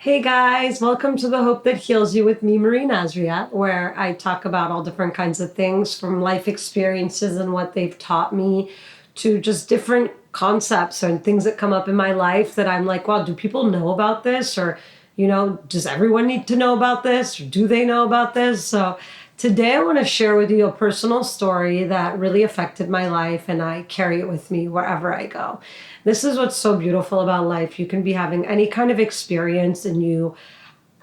Hey guys, welcome to the Hope That Heals You with me, Marie Nazriat, where I talk about all different kinds of things from life experiences and what they've taught me to just different concepts and things that come up in my life that I'm like, wow, do people know about this? Or, does everyone need to know about this? Or do they know about this? So today I want to share with you a personal story that really affected my life and I carry it with me wherever I go. This is what's so beautiful about life. You can be having any kind of experience and you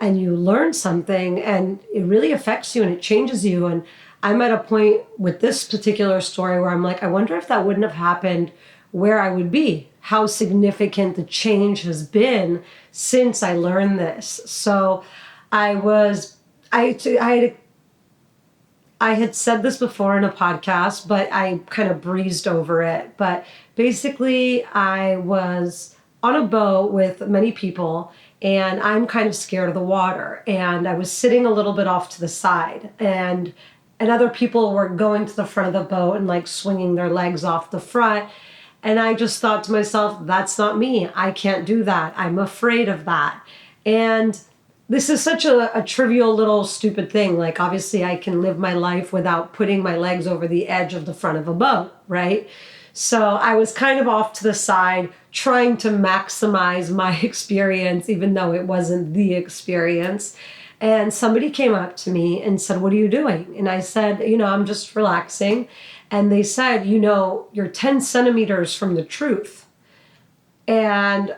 learn something and it really affects you and it changes you. And I'm at a point with this particular story where I'm like, I wonder if that wouldn't have happened, where I would be, how significant the change has been since I learned this. So I had said this before in a podcast, but I kind of breezed over it. But basically, I was on a boat with many people, and I'm kind of scared of the water. And I was sitting a little bit off to the side, and other people were going to the front of the boat and like swinging their legs off the front. And I just thought to myself, that's not me. I can't do that. I'm afraid of that. And this is such a trivial little stupid thing. Like, obviously, I can live my life without putting my legs over the edge of the front of a boat, right? So I was kind of off to the side trying to maximize my experience, even though it wasn't the experience. And somebody came up to me and said, "What are you doing?" And I said, "I'm just relaxing." And they said, "You're 10 centimeters from the truth." And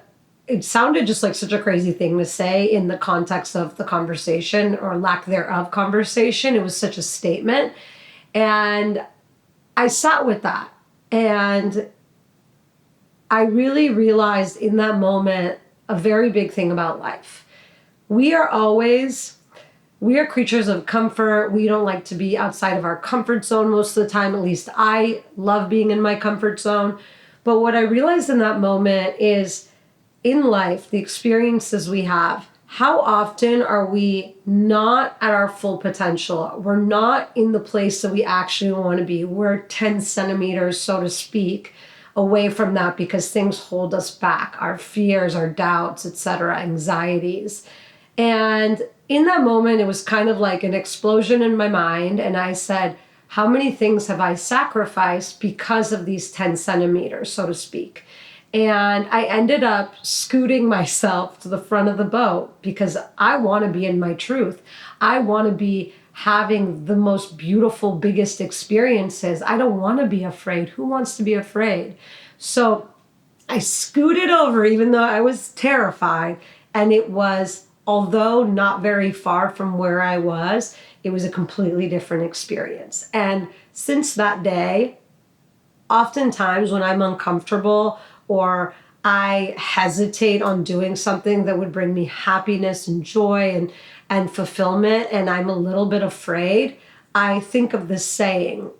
it sounded just like such a crazy thing to say in the context of the conversation or lack thereof conversation. It was such a statement. And I sat with that. And I really realized in that moment a very big thing about life. We are creatures of comfort. We don't like to be outside of our comfort zone most of the time. At least I love being in my comfort zone. But what I realized in that moment is, in life, the experiences we have, how often are we not at our full potential? We're not in the place that we actually want to be. We're 10 centimeters, so to speak, away from that because things hold us back, our fears, our doubts, etc., anxieties. And in that moment, it was kind of like an explosion in my mind. And I said, how many things have I sacrificed because of these 10 centimeters, so to speak? And I ended up scooting myself to the front of the boat because I want to be in my truth. I want to be having the most beautiful, biggest experiences. I don't want to be afraid. Who wants to be afraid? So I scooted over, even though I was terrified. And it was, although not very far from where I was, it was a completely different experience. And since that day, oftentimes when I'm uncomfortable or I hesitate on doing something that would bring me happiness and joy and fulfillment, and I'm a little bit afraid, I think of this saying,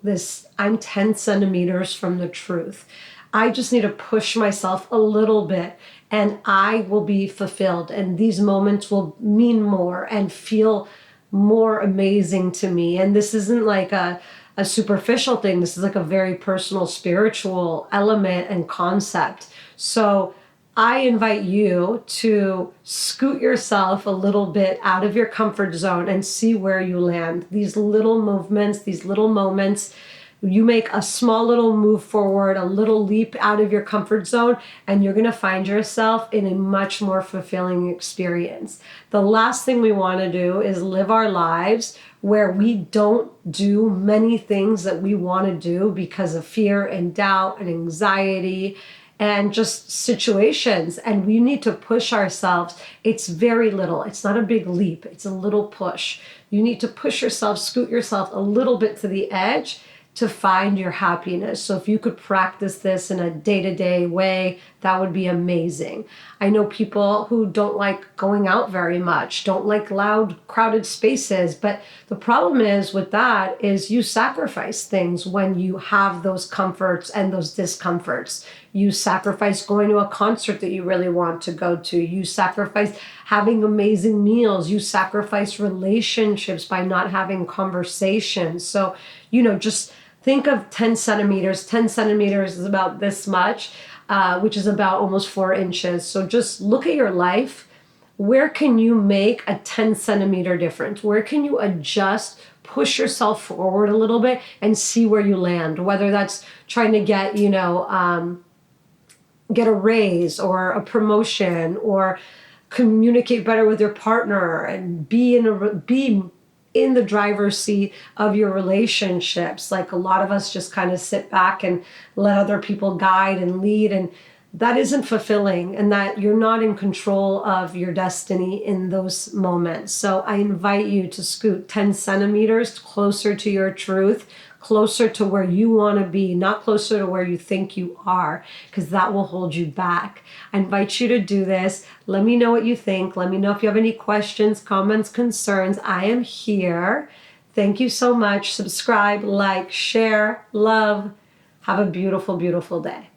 I'm 10 centimeters from the truth. I just need to push myself a little bit and I will be fulfilled. And these moments will mean more and feel more amazing to me. And this isn't like a superficial thing. This is like a very personal, spiritual element and concept. So I invite you to scoot yourself a little bit out of your comfort zone and see where you land. These little movements, these little moments, you make a small little move forward, a little leap out of your comfort zone, and you're going to find yourself in a much more fulfilling experience. The last thing we want to do is live our lives where we don't do many things that we want to do because of fear and doubt and anxiety and just situations. And we need to push ourselves. It's very little. It's not a big leap. It's a little push. You need to push yourself, scoot yourself a little bit to the edge to find your happiness. So if you could practice this in a day-to-day way, that would be amazing. I know people who don't like going out very much, don't like loud, crowded spaces, but the problem is with that is you sacrifice things when you have those comforts and those discomforts. You sacrifice going to a concert that you really want to go to. You sacrifice having amazing meals. You sacrifice relationships by not having conversations. So, just think of 10 centimeters. 10 centimeters is about this much, which is about almost 4 inches. So just look at your life where can you make a 10 centimeter difference? Where can you adjust, push yourself forward a little bit and see where you land? Whether that's trying to get, get a raise or a promotion, or communicate better with your partner and be in the driver's seat of your relationships. Like, a lot of us just kind of sit back and let other people guide and lead, and that isn't fulfilling, and that you're not in control of your destiny in those moments. So I invite you to scoot 10 centimeters closer to your truth, closer to where you want to be, not closer to where you think you are, because that will hold you back. I invite you to do this. Let me know what you think. Let me know if you have any questions, comments, concerns. I am here. Thank you so much. Subscribe, like, share, love. Have a beautiful, beautiful day.